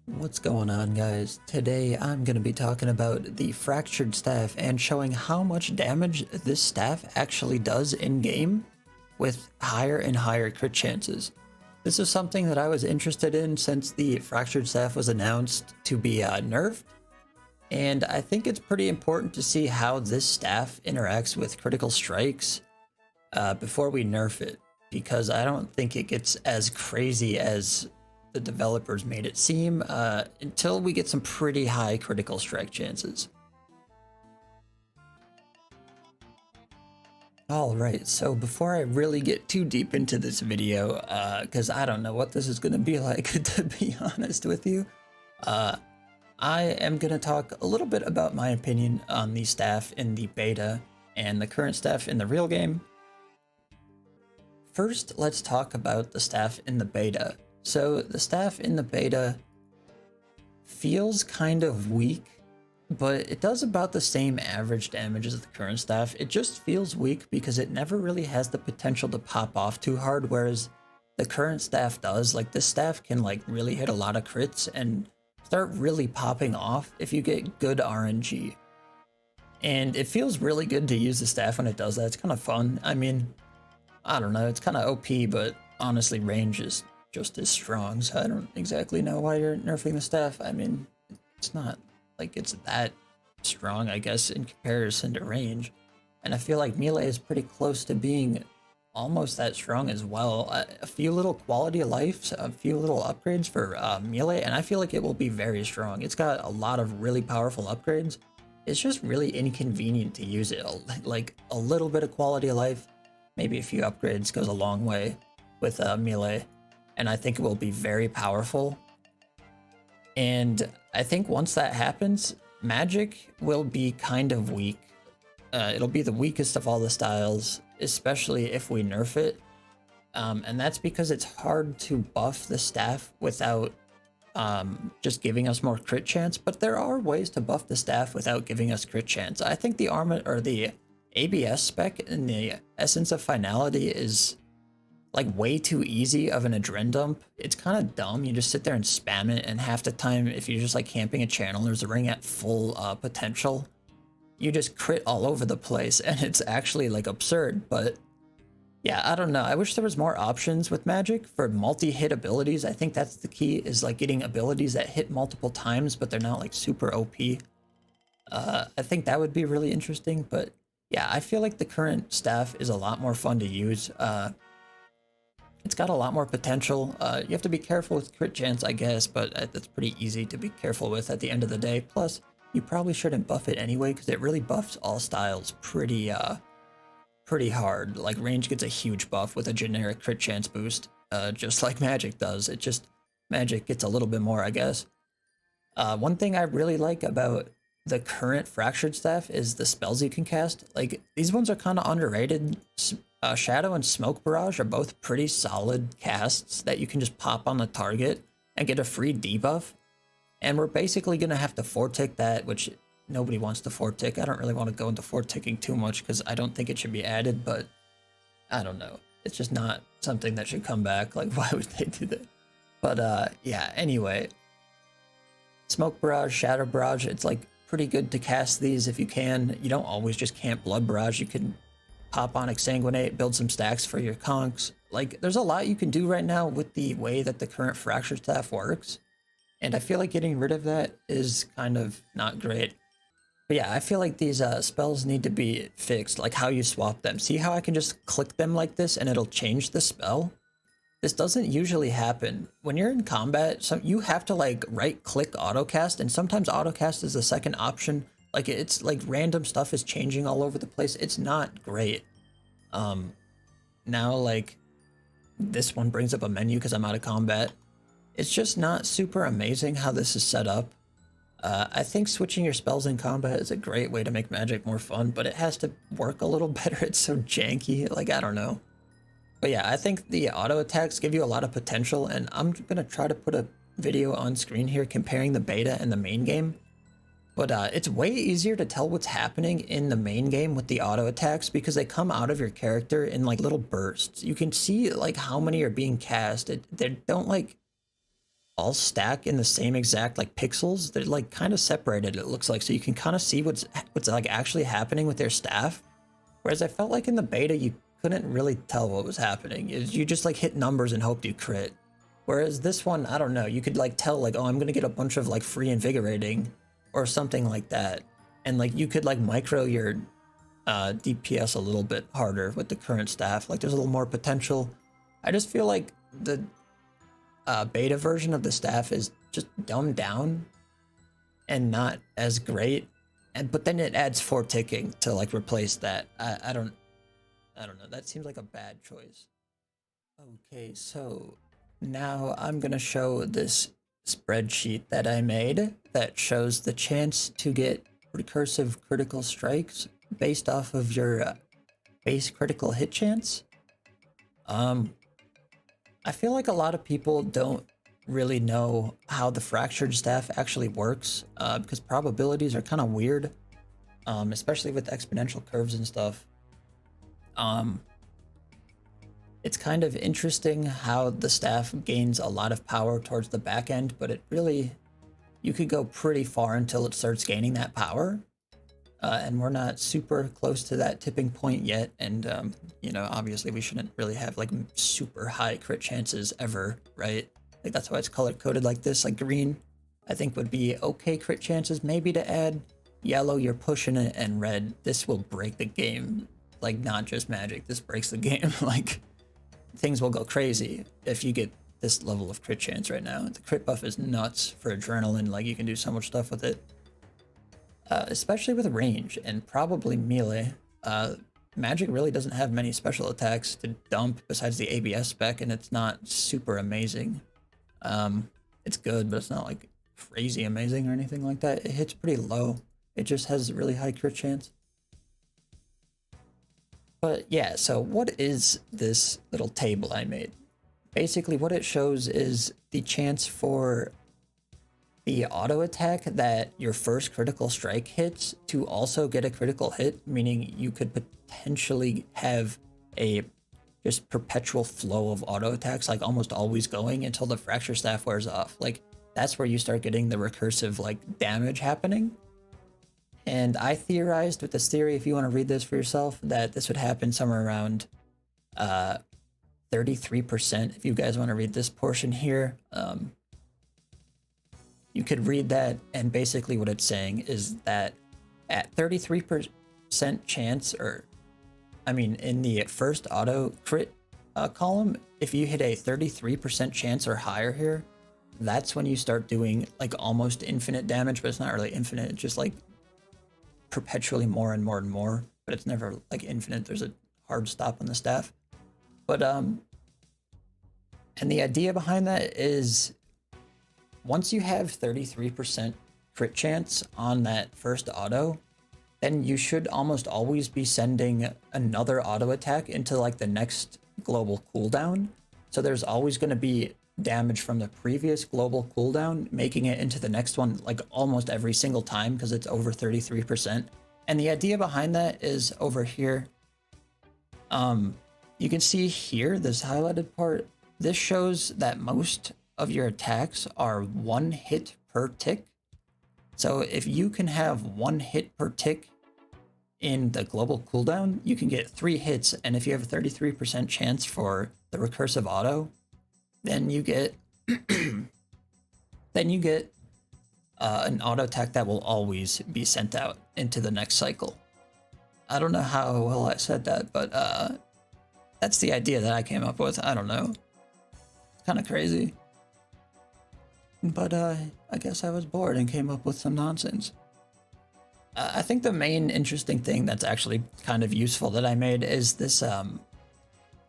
What's going on, guys? Today I'm going to be talking about the fractured staff and showing how much damage this staff actually does in game with higher and higher crit chances. This is something that I was interested in since the fractured staff was announced to be nerfed, and I think it's pretty important to see how this staff interacts with critical strikes before we nerf it, because I don't think it gets as crazy as the developers made it seem until we get some pretty high critical strike chances. Alright, so before I really get too deep into this video, because I don't know what this is going to be like, to be honest with you, I am going to talk a little bit about my opinion on the staff in the beta and the current staff in the real game. First, let's talk about the staff in the beta. So the staff in the beta feels kind of weak, but it does about the same average damage as the current staff. It just feels weak because it never really has the potential to pop off too hard, whereas the current staff does. Like, this staff can like really hit a lot of crits and start really popping off if you get good RNG. And it feels really good to use the staff when it does that. It's kind of fun. I mean, I don't know, it's kind of OP, but honestly range is just as strong, so I don't exactly know why you're nerfing the staff. I mean, it's not like it's that strong, I guess, in comparison to range. And I feel like melee is pretty close to being almost that strong as well. A few little quality of life, a few little upgrades for melee, and I feel like it will be very strong. It's got a lot of really powerful upgrades. It's just really inconvenient to use it. Like, a little bit of quality of life, maybe a few upgrades goes a long way with melee. And I think it will be very powerful. And I think once that happens, magic will be kind of weak. It'll be the weakest of all the styles, especially if we nerf it. And that's because it's hard to buff the staff without just giving us more crit chance. But there are ways to buff the staff without giving us crit chance. I think the armor or the ABS spec in the Essence of Finality is like way too easy of an adren dump. It's kind of dumb. You just sit there and spam it, and half the time, if you're just like camping a channel, there's a ring at full potential, you just crit all over the place, and it's actually like absurd. But yeah, I don't know. I wish there was more options with magic for multi-hit abilities. I think that's the key, is like getting abilities that hit multiple times, but they're not like super OP. I think that would be really interesting. But yeah, I feel like the current staff is a lot more fun to use. It's got a lot more potential. You have to be careful with crit chance, I guess, but that's pretty easy to be careful with at the end of the day. Plus, you probably shouldn't buff it anyway, because it really buffs all styles pretty hard. Like, range gets a huge buff with a generic crit chance boost, just like magic does. Magic gets a little bit more, I guess. One thing I really like about the current fractured staff is the spells you can cast. Like, these ones are kind of underrated. Shadow and Smoke Barrage are both pretty solid casts that you can just pop on the target and get a free debuff. And we're basically going to have to four-tick that, which nobody wants to four-tick. I don't really want to go into four-ticking too much because I don't think it should be added, but I don't know. It's just not something that should come back. Like, why would they do that? But yeah, anyway. Smoke Barrage, Shadow Barrage, it's like pretty good to cast these if you can. You don't always just camp Blood Barrage. You can pop on Exsanguinate, build some stacks for your conks. Like, there's a lot you can do right now with the way that the current fracture staff works. And I feel like getting rid of that is kind of not great. But yeah, I feel like these spells need to be fixed, like how you swap them. See how I can just click them like this and it'll change the spell? This doesn't usually happen. When you're in combat, you have to like right-click autocast, and sometimes autocast is the second option. Like, it's like random stuff is changing all over the place. It's not great. Now, like, this one brings up a menu because I'm out of combat. It's just not super amazing how this is set up. I think switching your spells in combat is a great way to make magic more fun, but it has to work a little better. It's so janky. Like, I don't know. But yeah, I think the auto attacks give you a lot of potential, and I'm going to try to put a video on screen here comparing the beta and the main game. But it's way easier to tell what's happening in the main game with the auto attacks because they come out of your character in like little bursts. You can see like how many are being cast. They don't like all stack in the same exact like pixels. They're like kind of separated, it looks like, so you can kind of see what's like actually happening with their staff. Whereas I felt like in the beta you couldn't really tell what was happening. You just like hit numbers and hoped you crit. Whereas this one, I don't know, you could like tell like, oh, I'm gonna get a bunch of like free invigorating or something like that. And like you could like micro your DPS a little bit harder with the current staff. Like there's a little more potential. I just feel like the beta version of the staff is just dumbed down and not as great. But then it adds 4 ticking to like replace that. I don't know. That seems like a bad choice. Okay, so now I'm gonna show this spreadsheet that I made that shows the chance to get recursive critical strikes based off of your base critical hit chance. I feel like a lot of people don't really know how the fractured staff actually works, because probabilities are kind of weird, especially with exponential curves and stuff. It's kind of interesting how the staff gains a lot of power towards the back end, but it really, you could go pretty far until it starts gaining that power. And we're not super close to that tipping point yet. And, you know, obviously we shouldn't really have like super high crit chances ever, right? Like that's why it's color coded like this. Like green, I think would be okay crit chances maybe to add. Yellow, you're pushing it, and red, this will break the game. Like not just magic, this breaks the game. Like things will go crazy if you get this level of crit chance right now. The crit buff is nuts for adrenaline. Like you can do so much stuff with it. Especially with range and probably melee. Magic really doesn't have many special attacks to dump besides the ABS spec, and it's not super amazing. It's good, but it's not like crazy amazing or anything like that. It hits pretty low. It just has a really high crit chance. But yeah, so what is this little table I made? Basically what it shows is the chance for the auto attack that your first critical strike hits to also get a critical hit, meaning you could potentially have a just perpetual flow of auto attacks, like almost always going until the fracture staff wears off. Like that's where you start getting the recursive like damage happening. And I theorized with this theory, if you want to read this for yourself, that this would happen somewhere around 33%. If you guys want to read this portion here, you could read that, and basically what it's saying is that at 33% chance, or I mean in the first auto crit column, if you hit a 33% chance or higher here, that's when you start doing like almost infinite damage, but it's not really infinite, it's just like perpetually more and more and more, but it's never like infinite. There's a hard stop on the staff. But and the idea behind that is once you have 33% crit chance on that first auto, then you should almost always be sending another auto attack into like the next global cooldown. So there's always going to be damage from the previous global cooldown, making it into the next one like almost every single time because it's over 33%. And the idea behind that is over here. You can see here, this highlighted part, this shows that most of your attacks are 1 hit per tick. So if you can have 1 hit per tick in the global cooldown, you can get 3 hits. And if you have a 33% chance for the recursive auto, then you get an auto attack that will always be sent out into the next cycle. I don't know how well I said that, but that's the idea that I came up with. I don't know. It's kind of crazy. But I guess I was bored and came up with some nonsense. I think the main interesting thing that's actually kind of useful that I made is this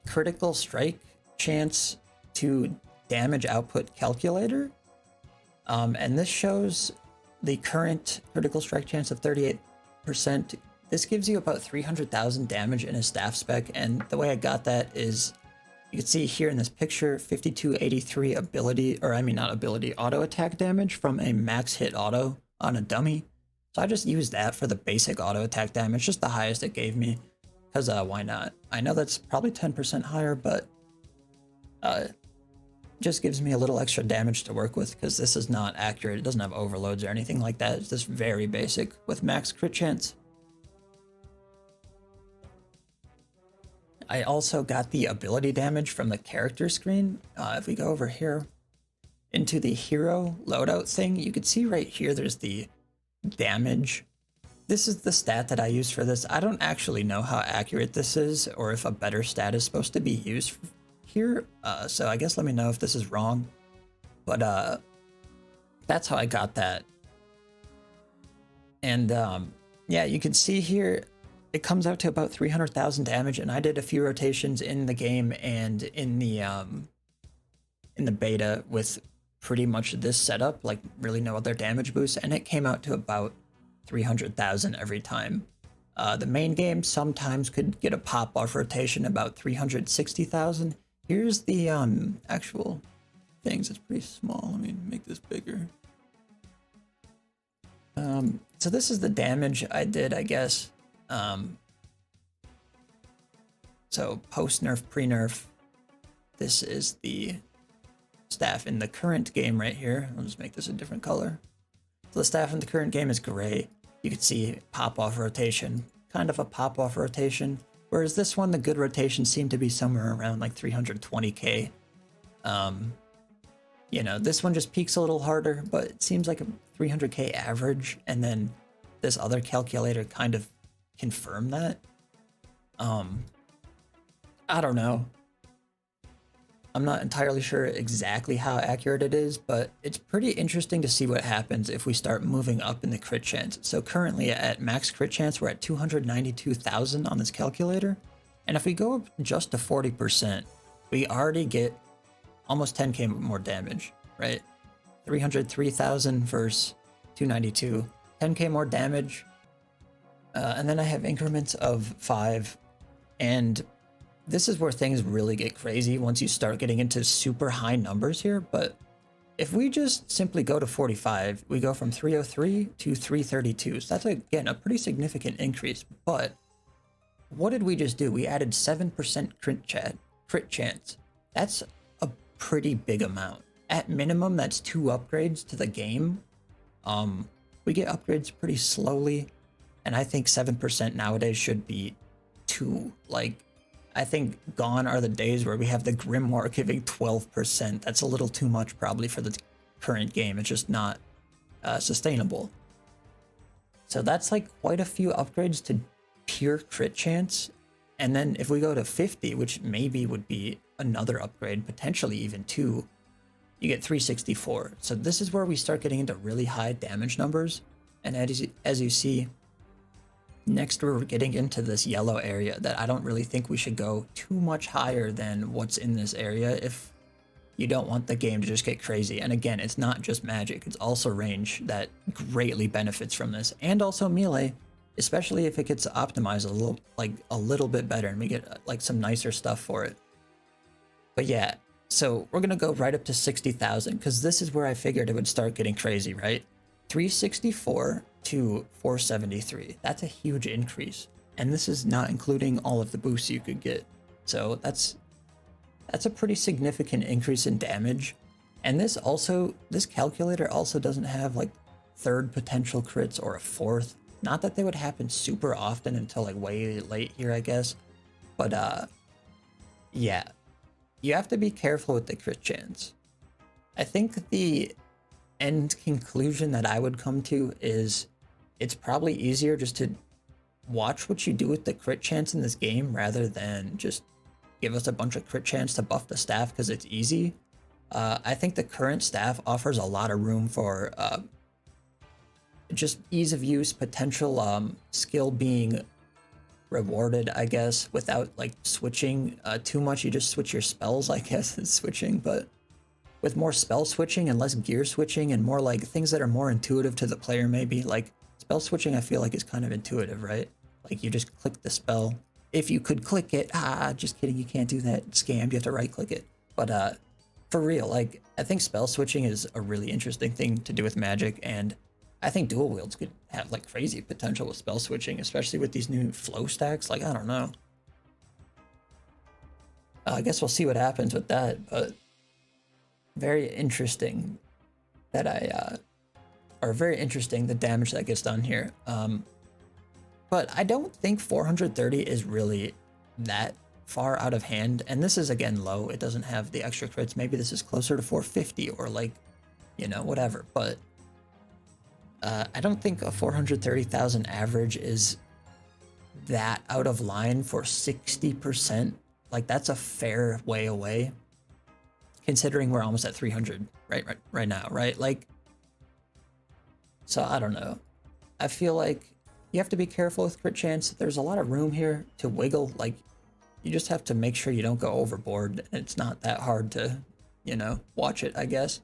critical strike chance to damage output calculator. And this shows the current critical strike chance of 38%. This gives you about 300,000 damage in a staff spec, and the way I got that is you can see here in this picture 5283 ability, or I mean not ability, auto attack damage from a max hit auto on a dummy. So I just used that for the basic auto attack damage, just the highest it gave me, because why not? I know that's probably 10% higher, but just gives me a little extra damage to work with because this is not accurate. It doesn't have overloads or anything like that. It's just very basic with max crit chance. I also got the ability damage from the character screen. If we go over here into the hero loadout thing, you can see right here there's the damage. This is the stat that I use for this. I don't actually know how accurate this is or if a better stat is supposed to be used here. So I guess let me know if this is wrong. But that's how I got that. And yeah, you can see here it comes out to about 300,000 damage, and I did a few rotations in the game and in the beta with pretty much this setup, like really no other damage boost, and it came out to about 300,000 every time. The main game sometimes could get a pop-off rotation about 360,000. Here's the actual things. It's pretty small. Let me make this bigger. So this is the damage I did, I guess. So post-nerf, pre-nerf, this is the staff in the current game right here. I'll just make this a different color. So the staff in the current game is gray. You can see pop-off rotation, kind of a pop-off rotation. Whereas this one, the good rotation seemed to be somewhere around like 320k. You know, this one just peaks a little harder, but it seems like a 300k average. And then this other calculator kind of confirmed that. I don't know. I'm not entirely sure exactly how accurate it is, but it's pretty interesting to see what happens if we start moving up in the crit chance. So currently at max crit chance, we're at 292,000 on this calculator. And if we go up just to 40%, we already get almost 10k more damage, right? 303,000 versus 292, 10k more damage. And then I have increments of 5, and this is where things really get crazy once you start getting into super high numbers here. But if we just simply go to 45, we go from 303 to 332. So that's, again, a pretty significant increase. But what did we just do? We added 7% crit chance. That's a pretty big amount. At minimum, that's 2 upgrades to the game. We get upgrades pretty slowly, and I think 7% nowadays should be 2. Like, I think gone are the days where we have the Grimoire giving 12%. That's a little too much probably for the current game. It's just not sustainable. So that's like quite a few upgrades to pure crit chance. And then if we go to 50, which maybe would be another upgrade, potentially even 2, you get 364. So this is where we start getting into really high damage numbers. And as you see, next we're getting into this yellow area that I don't really think we should go too much higher than what's in this area if you don't want the game to just get crazy. And again, it's not just magic, it's also range that greatly benefits from this, and also melee, especially if it gets optimized a little bit better and we get like some nicer stuff for it. But yeah, so we're gonna go right up to 60,000 because this is where I figured it would start getting crazy, right? 364 to 473. That's a huge increase, and this is not including all of the boosts you could get. So that's a pretty significant increase in damage. And this calculator also doesn't have like 3rd potential crits or a 4th. Not that they would happen super often until like way late here, I guess. But yeah, you have to be careful with the crit chance. I think the end conclusion that I would come to is it's probably easier just to watch what you do with the crit chance in this game rather than just give us a bunch of crit chance to buff the staff because it's easy. I think the current staff offers a lot of room for just ease of use, potential skill being rewarded, I guess, without like switching too much. You just switch your spells, I guess, is switching, but with more spell switching and less gear switching and more like things that are more intuitive to the player, maybe. Like spell switching I feel like is kind of intuitive, right? Like you just click the spell. If you could click it, just kidding, you can't do that, scammed, you have to right click it. But for real, like I think spell switching is a really interesting thing to do with magic, and I think dual wields could have like crazy potential with spell switching, especially with these new flow stacks. Like, I don't know. I guess we'll see what happens with that, but very interesting that or very interesting the damage that gets done here. But I don't think 430 is really that far out of hand. And this is, again, low. It doesn't have the extra crits. Maybe this is closer to 450 or like, you know, whatever. But I don't think a 430,000 average is that out of line for 60%. Like, that's a fair way away, considering we're almost at 300 right now, right? Like, so I don't know. I feel like you have to be careful with crit chance. There's a lot of room here to wiggle. Like, you just have to make sure you don't go overboard. It's not that hard to, you know, watch it, I guess.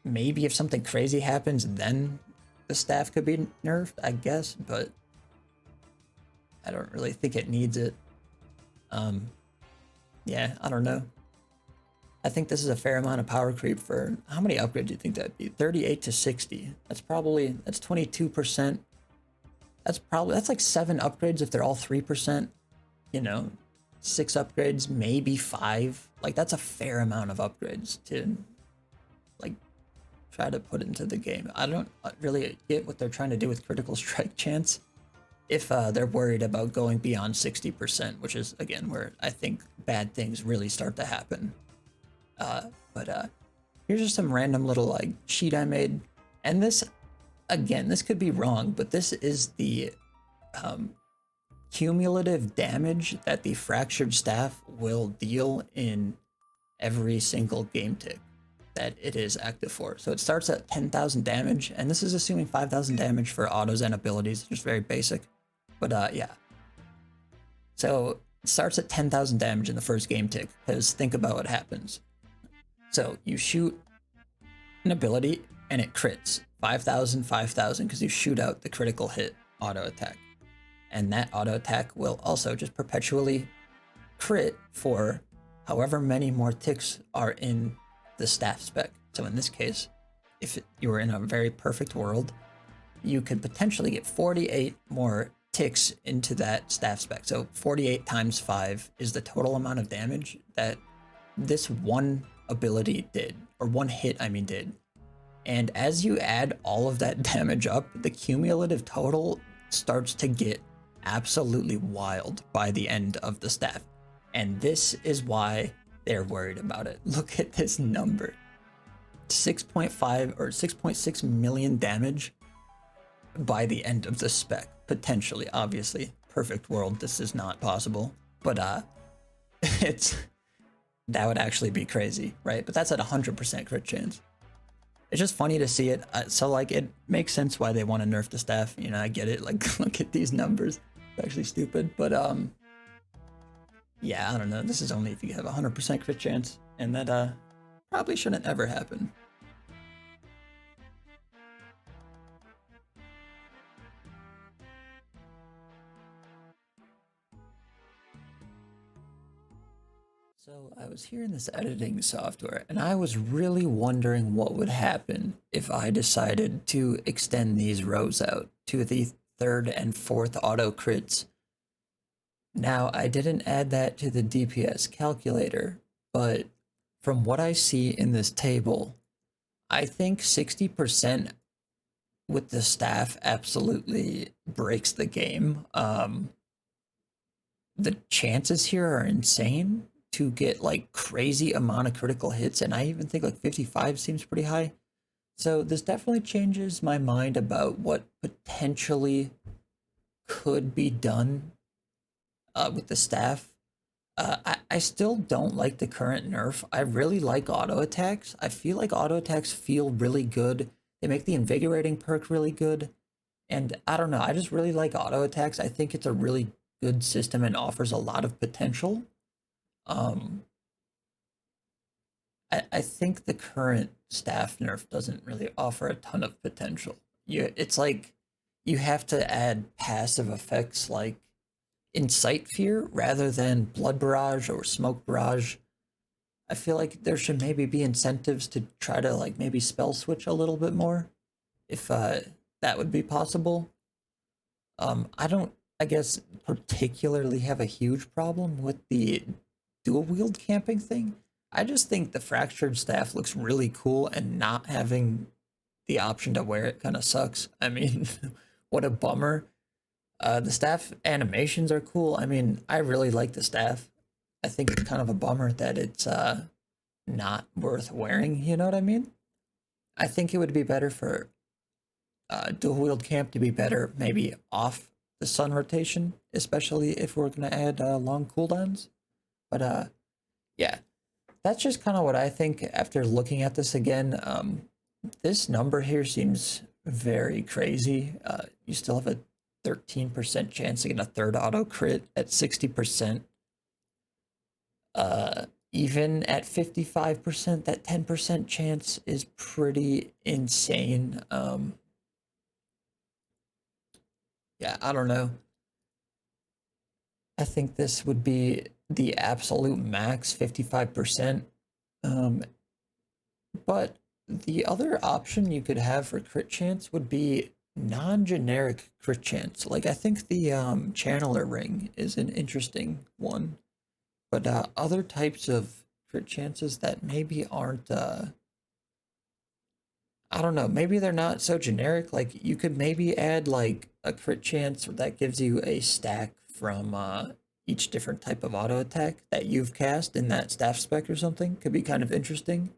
Maybe if something crazy happens, then the staff could be nerfed, I guess, but I don't really think it needs it. Yeah, I don't know. I think this is a fair amount of power creep for, how many upgrades do you think that'd be? 38 to 60. That's 22%. That's like 7 upgrades if they're all 3%. You know, 6 upgrades, maybe 5. Like, that's a fair amount of upgrades to, like, try to put into the game. I don't really get what they're trying to do with critical strike chance if they're worried about going beyond 60%, which is, again, where I think bad things really start to happen. But here's just some random little like sheet I made, and this, again, this could be wrong, but this is the cumulative damage that the fractured staff will deal in every single game tick that it is active for. So it starts at 10,000 damage, and this is assuming 5,000 damage for autos and abilities, just very basic. But yeah. So it starts at 10,000 damage in the first game tick, because think about what happens. So you shoot an ability and it crits 5,000, 5,000, because you shoot out the critical hit auto attack. And that auto attack will also just perpetually crit for however many more ticks are in the staff spec. So in this case, if you were in a very perfect world, you could potentially get 48 more ticks into that staff spec. So 48 times 5 is the total amount of damage that this one ability did, or one hit, I mean, did. And as you add all of that damage up, the cumulative total starts to get absolutely wild by the end of the staff. And this is why they're worried about it. Look at this number. 6.5 or 6.6 million damage by the end of the spec, potentially. Obviously, perfect world, this is not possible, but that would actually be crazy, right? But that's at 100% crit chance. It's just funny to see it. So like, it makes sense why they want to nerf the staff. You know, I get it. Like, look at these numbers. It's actually stupid, but yeah, I don't know. This is only if you have 100% crit chance, and that probably shouldn't ever happen. So I was here in this editing software, and I was really wondering what would happen if I decided to extend these rows out to the 3rd and 4th auto crits. Now, I didn't add that to the DPS calculator, but from what I see in this table, I think 60% with the staff absolutely breaks the game. The chances here are insane to get like crazy amount of critical hits, and I even think like 55 seems pretty high. So this definitely changes my mind about what potentially could be done with the staff. I still don't like the current nerf. I really like auto attacks. I feel like auto attacks feel really good. They make the invigorating perk really good. And I don't know, I just really like auto attacks. I think it's a really good system and offers a lot of potential. I think the current staff nerf doesn't really offer a ton of potential. It's like you have to add passive effects like Incite Fear rather than Blood Barrage or Smoke Barrage. I feel like there should maybe be incentives to try to like maybe spell switch a little bit more, if that would be possible. I don't, I guess, particularly have a huge problem with the dual wield camping thing. I just think the fractured staff looks really cool, and not having the option to wear it kind of sucks. I mean, what a bummer. The staff animations are cool. I mean, I really like the staff. I think it's kind of a bummer that it's not worth wearing, you know what I mean? I think it would be better for dual wield camp to be better maybe off the sun rotation, especially if we're going to add long cooldowns. But yeah, that's just kind of what I think after looking at this again. This number here seems very crazy. You still have a 13% chance to get a third auto crit at 60%. Even at 55%, that 10% chance is pretty insane. Yeah, I don't know. I think this would be the absolute max, 55%. But the other option you could have for crit chance would be non-generic crit chance. Like, I think the channeler ring is an interesting one. But other types of crit chances that maybe aren't, I don't know, maybe they're not so generic. Like, you could maybe add like a crit chance that gives you a stack from each different type of auto attack that you've cast in that staff spec or something. Could be kind of interesting.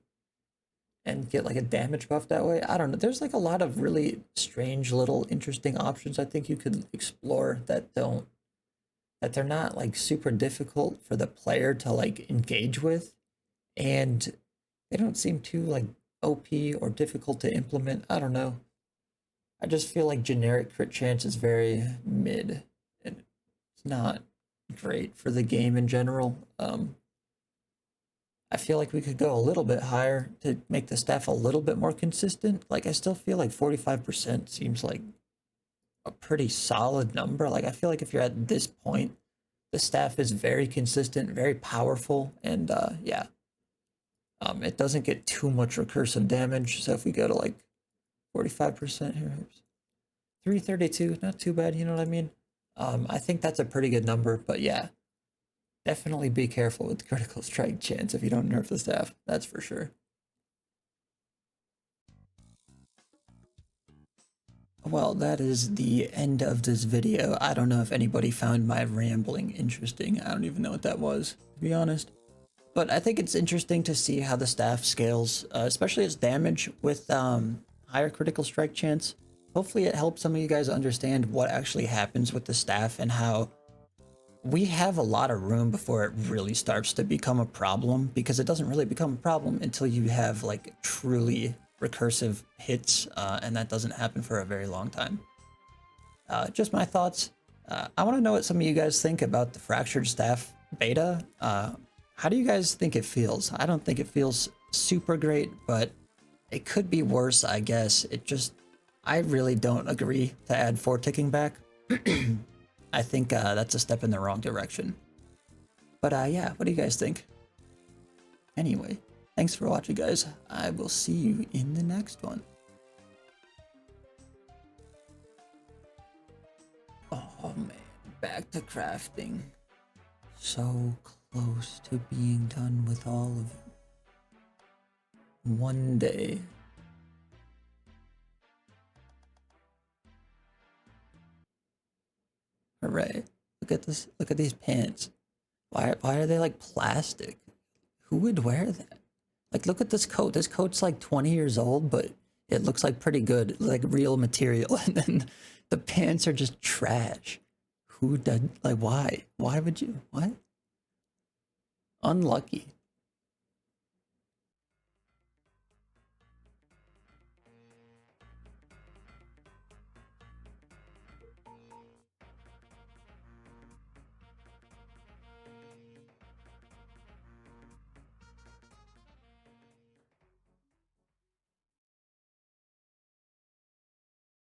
And get like a damage buff that way. I don't know. There's like a lot of really strange little interesting options I think you could explore that they're not like super difficult for the player to like engage with, and they don't seem too like OP or difficult to implement. I don't know. I just feel like generic crit chance is very mid, and it's not great for the game in general. I feel like we could go a little bit higher to make the staff a little bit more consistent. Like, I still feel like 45% seems like a pretty solid number. Like, I feel like if you're at this point, the staff is very consistent, very powerful, and yeah. It doesn't get too much recursive damage, so if we go to like 45% here, 332, not too bad, you know what I mean? I think that's a pretty good number, but yeah. Definitely be careful with critical strike chance if you don't nerf the staff, that's for sure. Well, that is the end of this video. I don't know if anybody found my rambling interesting. I don't even know what that was, to be honest. But I think it's interesting to see how the staff scales, especially its damage with higher critical strike chance. Hopefully it helps some of you guys understand what actually happens with the staff and how we have a lot of room before it really starts to become a problem, because it doesn't really become a problem until you have like truly recursive hits, and that doesn't happen for a very long time. Just my thoughts. I want to know what some of you guys think about the fractured staff beta. How do you guys think it feels? I don't think it feels super great, but it could be worse, I guess. I really don't agree to add 4 ticking back. I think that's a step in the wrong direction. But yeah, what do you guys think? Anyway, thanks for watching, guys. I will see you in the next one. Oh man, back to crafting. So close to being done with all of it. One day. Hooray. Look at this. Look at these pants. Why are they like plastic? Who would wear that? Like, look at this coat. This coat's like 20 years old, but it looks like pretty good, like real material. And then the pants are just trash. Who did, like, why? Why would you, what? Unlucky.